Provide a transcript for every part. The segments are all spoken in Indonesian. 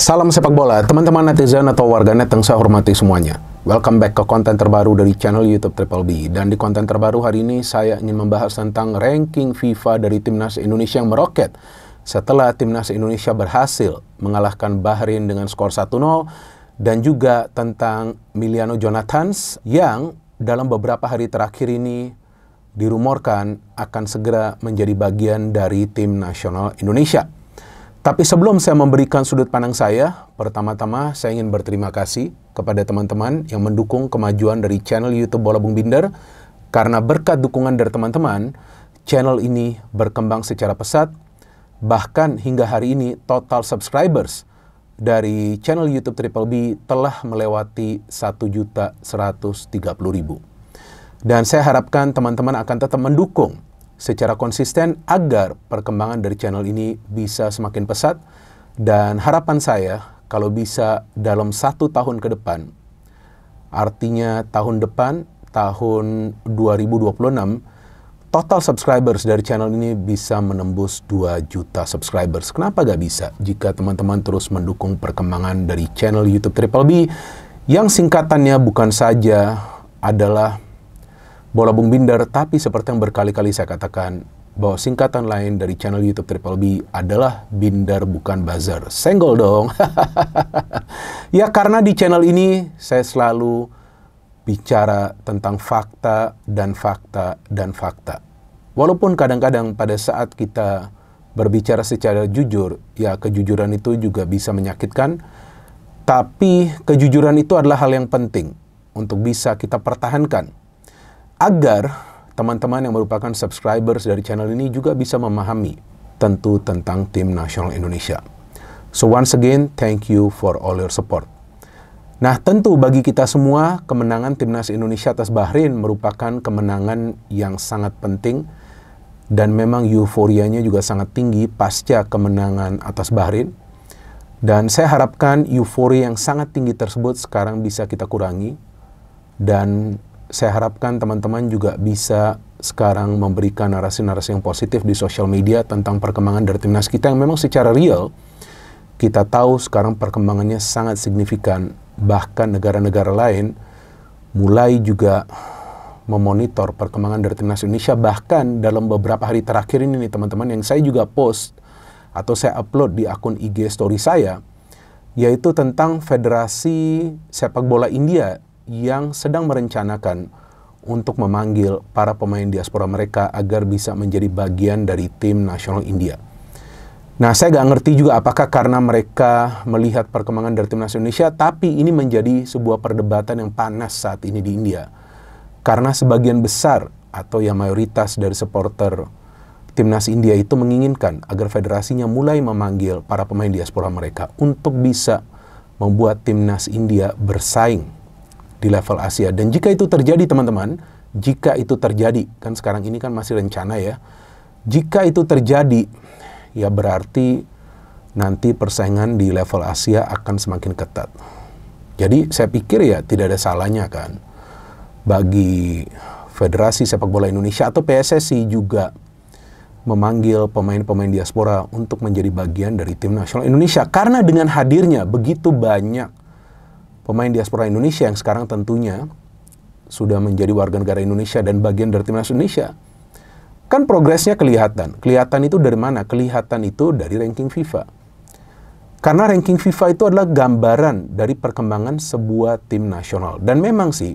Salam sepak bola, teman-teman netizen atau warganet yang saya hormati semuanya. Welcome back ke konten terbaru dari channel YouTube Triple B. Dan di konten terbaru hari ini saya ingin membahas tentang ranking FIFA dari Timnas Indonesia yang meroket setelah Timnas Indonesia berhasil mengalahkan Bahrain dengan skor 1-0, dan juga tentang Emiliano Jonathans yang dalam beberapa hari terakhir ini dirumorkan akan segera menjadi bagian dari tim nasional Indonesia. Tapi sebelum saya memberikan sudut pandang saya, pertama-tama saya ingin berterima kasih kepada teman-teman yang mendukung kemajuan dari channel YouTube Bola Bung Binder. Karena berkat dukungan dari teman-teman, channel ini berkembang secara pesat. Bahkan hingga hari ini total subscribers dari channel YouTube Triple B telah melewati 1.130.000. Dan saya harapkan teman-teman akan tetap mendukung secara konsisten agar perkembangan dari channel ini bisa semakin pesat. Dan harapan saya kalau bisa dalam 1 tahun ke depan, artinya tahun depan, tahun 2026, total subscribers dari channel ini bisa menembus 2 juta subscribers. Kenapa gak bisa jika teman-teman terus mendukung perkembangan dari channel YouTube Triple B yang singkatannya bukan saja adalah Bola Bung Binder, tapi seperti yang berkali-kali saya katakan, bahwa singkatan lain dari channel YouTube Triple B adalah Binder bukan buzzer. Senggol dong. Ya, karena di channel ini saya selalu bicara tentang fakta dan fakta dan fakta. Walaupun kadang-kadang pada saat kita berbicara secara jujur, ya kejujuran itu juga bisa menyakitkan, tapi kejujuran itu adalah hal yang penting untuk bisa kita pertahankan, agar teman-teman yang merupakan subscribers dari channel ini juga bisa memahami tentu tentang tim nasional Indonesia. So once again, thank you for all your support. Nah, tentu bagi kita semua, kemenangan Timnas Indonesia atas Bahrain merupakan kemenangan yang sangat penting, dan memang euforianya juga sangat tinggi pasca kemenangan atas Bahrain. Dan saya harapkan euforia yang sangat tinggi tersebut sekarang bisa kita kurangi, dan saya harapkan teman-teman juga bisa sekarang memberikan narasi-narasi yang positif di sosial media tentang perkembangan dari timnas kita yang memang secara real kita tahu sekarang perkembangannya sangat signifikan. Bahkan negara-negara lain mulai juga memonitor perkembangan dari timnas Indonesia. Bahkan dalam beberapa hari terakhir ini nih teman-teman, yang saya juga post atau saya upload di akun IG story saya, yaitu tentang Federasi Sepak Bola India yang sedang merencanakan untuk memanggil para pemain diaspora mereka agar bisa menjadi bagian dari tim nasional India. Nah, saya nggak ngerti juga apakah karena mereka melihat perkembangan dari timnas Indonesia, tapi ini menjadi sebuah perdebatan yang panas saat ini di India. Karena sebagian besar atau yang mayoritas dari supporter timnas India itu menginginkan agar federasinya mulai memanggil para pemain diaspora mereka untuk bisa membuat timnas India bersaing di level Asia. Dan jika itu terjadi teman-teman, jika itu terjadi, kan sekarang ini kan masih rencana ya, jika itu terjadi, ya berarti nanti persaingan di level Asia akan semakin ketat. Jadi saya pikir ya tidak ada salahnya kan bagi Federasi Sepak Bola Indonesia atau PSSI juga memanggil pemain-pemain diaspora untuk menjadi bagian dari tim nasional Indonesia. Karena dengan hadirnya begitu banyak pemain diaspora Indonesia yang sekarang tentunya sudah menjadi warga negara Indonesia dan bagian dari timnas Indonesia, kan progresnya kelihatan. Kelihatan itu dari mana? Kelihatan itu dari ranking FIFA. Karena ranking FIFA itu adalah gambaran dari perkembangan sebuah tim nasional. Dan memang sih,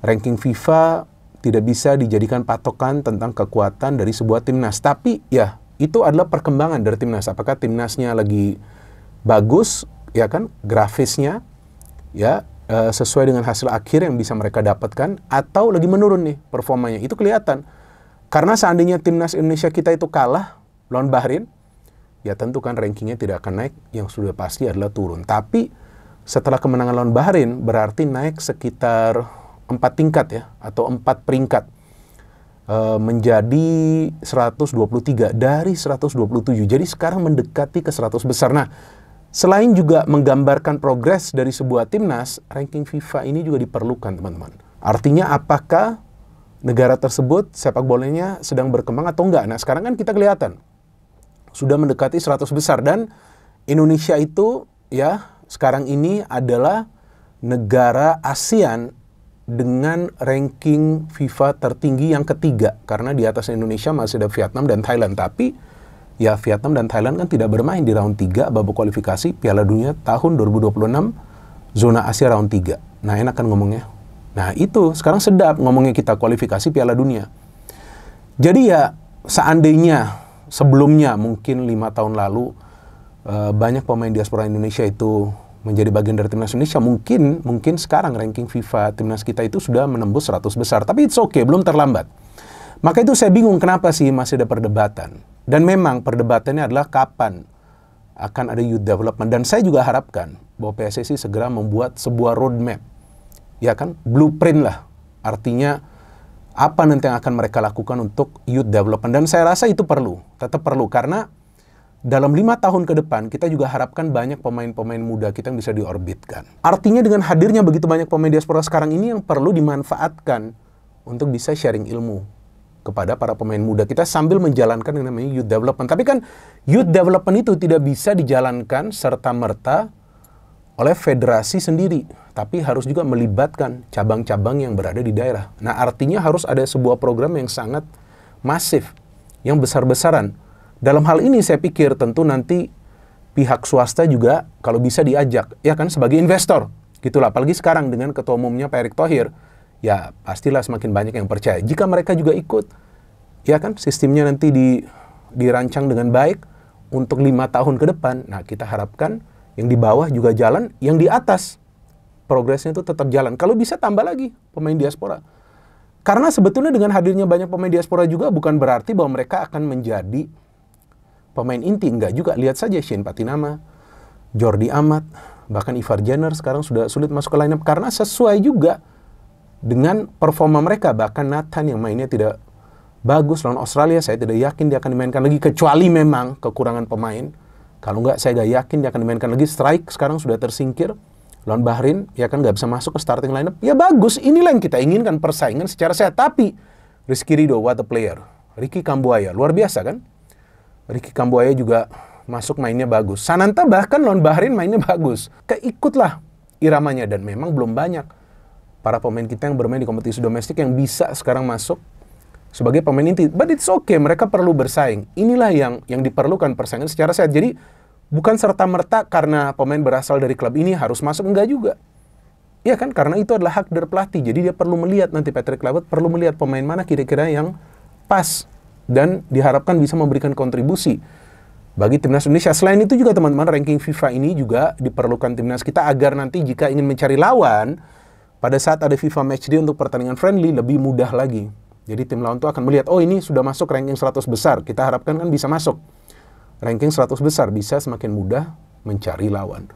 ranking FIFA tidak bisa dijadikan patokan tentang kekuatan dari sebuah timnas. Tapi ya, itu adalah perkembangan dari timnas. Apakah timnasnya lagi bagus, ya kan, grafisnya, ya sesuai dengan hasil akhir yang bisa mereka dapatkan, atau lagi menurun nih performanya, itu kelihatan. Karena seandainya timnas Indonesia kita itu kalah lawan Bahrain, ya tentu kan rankingnya tidak akan naik, yang sudah pasti adalah turun. Tapi setelah kemenangan lawan Bahrain berarti naik sekitar 4 tingkat ya, atau 4 peringkat, menjadi 123 dari 127. Jadi sekarang mendekati ke 100 besar. Nah, selain juga menggambarkan progres dari sebuah timnas, ranking FIFA ini juga diperlukan, teman-teman. Artinya apakah negara tersebut sepak bolanya sedang berkembang atau enggak? Nah, sekarang kan kita kelihatan sudah mendekati 100 besar, dan Indonesia itu ya sekarang ini adalah negara ASEAN dengan ranking FIFA tertinggi yang ketiga. Karena di atas Indonesia masih ada Vietnam dan Thailand. Tapi ya Vietnam dan Thailand kan tidak bermain di round 3 babak kualifikasi Piala Dunia tahun 2026 zona Asia round 3. Nah enak kan ngomongnya. Nah itu sekarang sedap ngomongnya kita kualifikasi Piala Dunia. Jadi ya seandainya sebelumnya mungkin 5 tahun lalu banyak pemain diaspora Indonesia itu menjadi bagian dari timnas Indonesia, mungkin sekarang ranking FIFA timnas kita itu sudah menembus 100 besar. Tapi it's okay, belum terlambat. Maka itu saya bingung kenapa sih masih ada perdebatan. Dan memang perdebatannya adalah kapan akan ada youth development. Dan saya juga harapkan bahwa PSSI segera membuat sebuah roadmap. Ya kan, blueprint lah. Artinya apa nanti yang akan mereka lakukan untuk youth development. Dan saya rasa itu perlu, tetap perlu. Karena dalam 5 tahun ke depan, kita juga harapkan banyak pemain-pemain muda kita yang bisa diorbitkan. Artinya dengan hadirnya begitu banyak pemain diaspora sekarang ini yang perlu dimanfaatkan untuk bisa sharing ilmu kepada para pemain muda kita sambil menjalankan yang namanya youth development. Tapi kan youth development itu tidak bisa dijalankan serta-merta oleh federasi sendiri. Tapi harus juga melibatkan cabang-cabang yang berada di daerah. Nah artinya harus ada sebuah program yang sangat masif, yang besar-besaran. Dalam hal ini saya pikir tentu nanti pihak swasta juga kalau bisa diajak, ya kan sebagai investor. Gitulah, apalagi sekarang dengan ketua umumnya Pak Erick Thohir, ya pastilah semakin banyak yang percaya. Jika mereka juga ikut, ya kan sistemnya nanti dirancang dengan baik untuk 5 tahun ke depan. Nah kita harapkan yang di bawah juga jalan, yang di atas progresnya itu tetap jalan. Kalau bisa tambah lagi pemain diaspora. Karena sebetulnya dengan hadirnya banyak pemain diaspora juga bukan berarti bahwa mereka akan menjadi pemain inti. Enggak juga. Lihat saja Shane Patinama, Jordi Amat, bahkan Ivar Jenner sekarang sudah sulit masuk ke lineup karena sesuai juga dengan performa mereka. Bahkan Nathan yang mainnya tidak bagus lawan Australia, saya tidak yakin dia akan dimainkan lagi kecuali memang kekurangan pemain. Kalau enggak, saya nggak yakin dia akan dimainkan lagi. Strike sekarang sudah tersingkir lawan Bahrain, ya kan nggak bisa masuk ke starting lineup. Ya bagus, inilah yang kita inginkan, persaingan secara sehat. Tapi Rizky Ridho, what a player. Ricky Kambuaya, luar biasa kan? Ricky Kambuaya juga masuk mainnya bagus. Sananta bahkan lawan Bahrain mainnya bagus. Keikutlah iramanya dan memang belum banyak para pemain kita yang bermain di kompetisi domestik yang bisa sekarang masuk sebagai pemain inti. But it's okay, mereka perlu bersaing. Inilah yang diperlukan, persaingan secara sehat. Jadi bukan serta-merta karena pemain berasal dari klub ini harus masuk, enggak juga. Ya kan, karena itu adalah hak dari pelatih. Jadi dia perlu melihat, nanti Patrick Kluivert perlu melihat pemain mana kira-kira yang pas dan diharapkan bisa memberikan kontribusi bagi timnas Indonesia. Selain itu juga teman-teman, ranking FIFA ini juga diperlukan timnas kita agar nanti jika ingin mencari lawan pada saat ada FIFA Matchday untuk pertandingan friendly lebih mudah lagi. Jadi tim lawan itu akan melihat, oh ini sudah masuk ranking 100 besar, kita harapkan kan bisa masuk ranking 100 besar, bisa semakin mudah mencari lawan.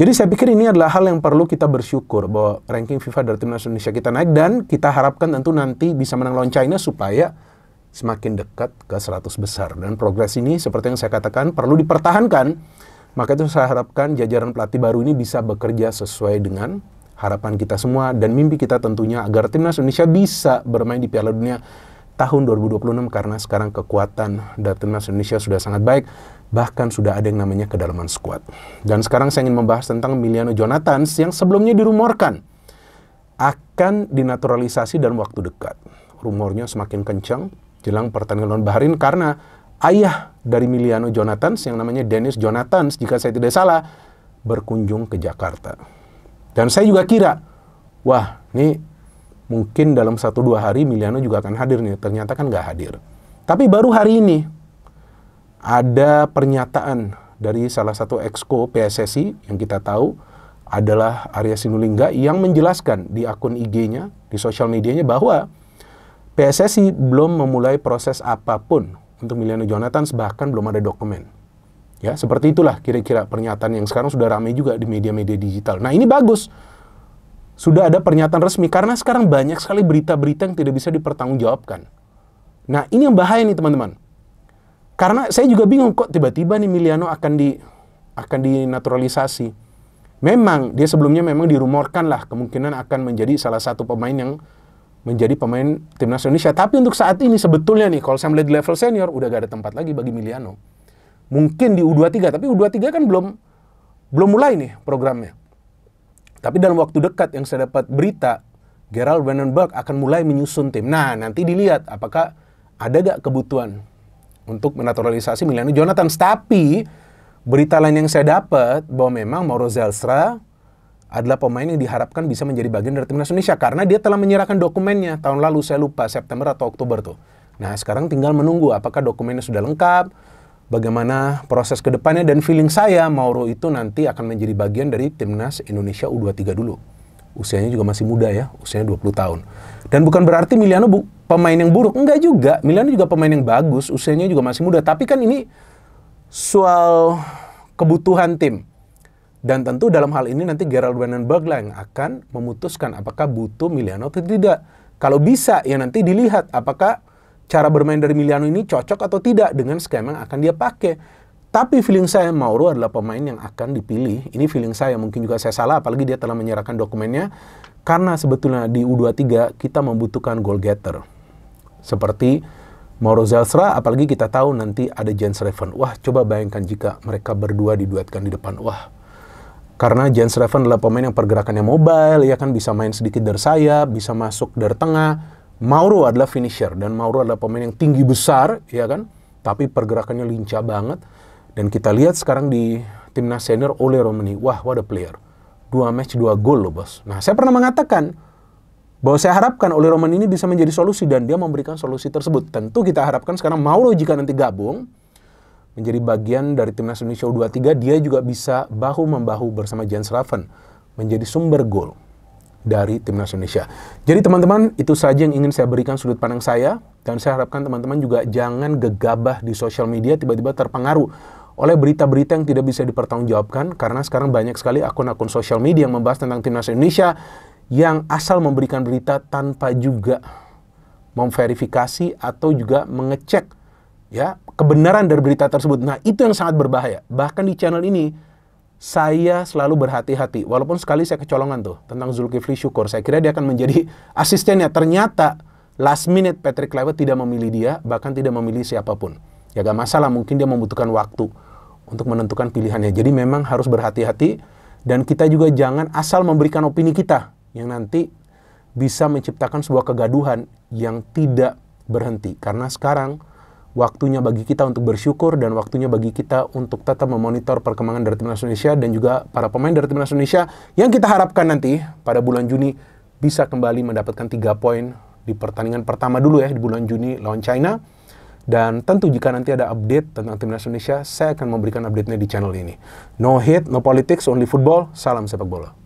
Jadi saya pikir ini adalah hal yang perlu kita bersyukur bahwa ranking FIFA dari timnas Indonesia kita naik dan kita harapkan tentu nanti bisa menang lawan China supaya semakin dekat ke 100 besar. Dan progres ini seperti yang saya katakan perlu dipertahankan. Maka itu saya harapkan jajaran pelatih baru ini bisa bekerja sesuai dengan harapan kita semua dan mimpi kita tentunya agar timnas Indonesia bisa bermain di Piala Dunia tahun 2026 karena sekarang kekuatan dari timnas Indonesia sudah sangat baik, bahkan sudah ada yang namanya kedalaman skuad. Dan sekarang saya ingin membahas tentang Emiliano Jonathans yang sebelumnya dirumorkan akan dinaturalisasi dalam waktu dekat. Rumornya semakin kencang jelang pertandingan lawan Bahrain karena ayah dari Emiliano Jonathans yang namanya Dennis Jonathans, jika saya tidak salah, berkunjung ke Jakarta. Dan saya juga kira, wah, ini mungkin dalam 1-2 hari Emiliano juga akan hadir nih. Ternyata kan nggak hadir. Tapi baru hari ini ada pernyataan dari salah satu exco PSSI yang kita tahu adalah Arya Sinulinga yang menjelaskan di akun IG-nya, di sosial medianya bahwa PSSI belum memulai proses apapun untuk Emiliano Jonathans, bahkan belum ada dokumen. Ya, seperti itulah kira-kira pernyataan yang sekarang sudah ramai juga di media-media digital. Nah, ini bagus. Sudah ada pernyataan resmi karena sekarang banyak sekali berita-berita yang tidak bisa dipertanggungjawabkan. Nah, ini yang bahaya nih, teman-teman. Karena saya juga bingung kok tiba-tiba nih Emiliano akan dinaturalisasi. Memang dia sebelumnya memang dirumorkan lah kemungkinan akan menjadi salah satu pemain yang menjadi pemain timnas Indonesia. Tapi untuk saat ini sebetulnya nih, kalau saya melihat di level senior, udah gak ada tempat lagi bagi Emiliano. Mungkin di U23, tapi U23 kan belum mulai nih programnya. Tapi dalam waktu dekat yang saya dapat berita, Gerald Vandenberg akan mulai menyusun tim. Nah, nanti dilihat apakah ada gak kebutuhan untuk menaturalisasi Emiliano Jonathan. Tapi berita lain yang saya dapat bahwa memang Mauro Zelstra adalah pemain yang diharapkan bisa menjadi bagian dari timnas Indonesia karena dia telah menyerahkan dokumennya tahun lalu, saya lupa September atau Oktober tuh. Nah, sekarang tinggal menunggu apakah dokumennya sudah lengkap, bagaimana proses ke depannya, dan feeling saya Mauro itu nanti akan menjadi bagian dari timnas Indonesia U23 dulu. Usianya juga masih muda ya, usianya 20 tahun. Dan bukan berarti Emiliano pemain yang buruk, enggak juga. Emiliano juga pemain yang bagus, usianya juga masih muda. Tapi kan ini soal kebutuhan tim. Dan tentu dalam hal ini nanti Gerald Vandenberg lah yang akan memutuskan apakah butuh Emiliano atau tidak. Kalau bisa ya nanti dilihat apakah cara bermain dari Emiliano ini cocok atau tidak dengan skema yang akan dia pakai. Tapi feeling saya Mauro adalah pemain yang akan dipilih. Ini feeling saya, mungkin juga saya salah, apalagi dia telah menyerahkan dokumennya. Karena sebetulnya di U23 kita membutuhkan goal getter. Seperti Mauro Zelstra, apalagi kita tahu nanti ada Jens Reven. Wah, coba bayangkan jika mereka berdua diduetkan di depan. Wah, karena Jens Reven adalah pemain yang pergerakannya mobile, ya kan, bisa main sedikit dari sayap, bisa masuk dari tengah. Mauro adalah finisher, dan Mauro adalah pemain yang tinggi besar, ya kan, tapi pergerakannya lincah banget. Dan kita lihat sekarang di timnas senior Ole Romani, wah, what a player. 2 match 2 gol loh bos. Nah, saya pernah mengatakan bahwa saya harapkan Ole Romani ini bisa menjadi solusi, dan dia memberikan solusi tersebut. Tentu kita harapkan sekarang Mauro jika nanti gabung menjadi bagian dari timnas Indonesia U23, dia juga bisa bahu-membahu bersama Jens Reven menjadi sumber gol dari timnas Indonesia. Jadi teman-teman, itu saja yang ingin saya berikan sudut pandang saya, dan saya harapkan teman-teman juga jangan gegabah di sosial media tiba-tiba terpengaruh oleh berita-berita yang tidak bisa dipertanggungjawabkan, karena sekarang banyak sekali akun-akun sosial media yang membahas tentang timnas Indonesia yang asal memberikan berita tanpa juga memverifikasi atau juga mengecek ya kebenaran dari berita tersebut. Nah, itu yang sangat berbahaya. Bahkan di channel ini saya selalu berhati-hati, walaupun sekali saya kecolongan tuh tentang Zulkifli Syukur. Saya kira dia akan menjadi asistennya, ternyata last minute Patrick Kluivert tidak memilih dia, bahkan tidak memilih siapapun. Ya gak masalah, mungkin dia membutuhkan waktu untuk menentukan pilihannya. Jadi memang harus berhati-hati, dan kita juga jangan asal memberikan opini kita yang nanti bisa menciptakan sebuah kegaduhan yang tidak berhenti. Karena sekarang waktunya bagi kita untuk bersyukur, dan waktunya bagi kita untuk tetap memonitor perkembangan dari timnas Indonesia dan juga para pemain dari timnas Indonesia yang kita harapkan nanti pada bulan Juni bisa kembali mendapatkan 3 poin di pertandingan pertama dulu ya di bulan Juni lawan China. Dan tentu jika nanti ada update tentang timnas Indonesia, saya akan memberikan update-nya di channel ini. No hate, no politics, only football. Salam sepak bola.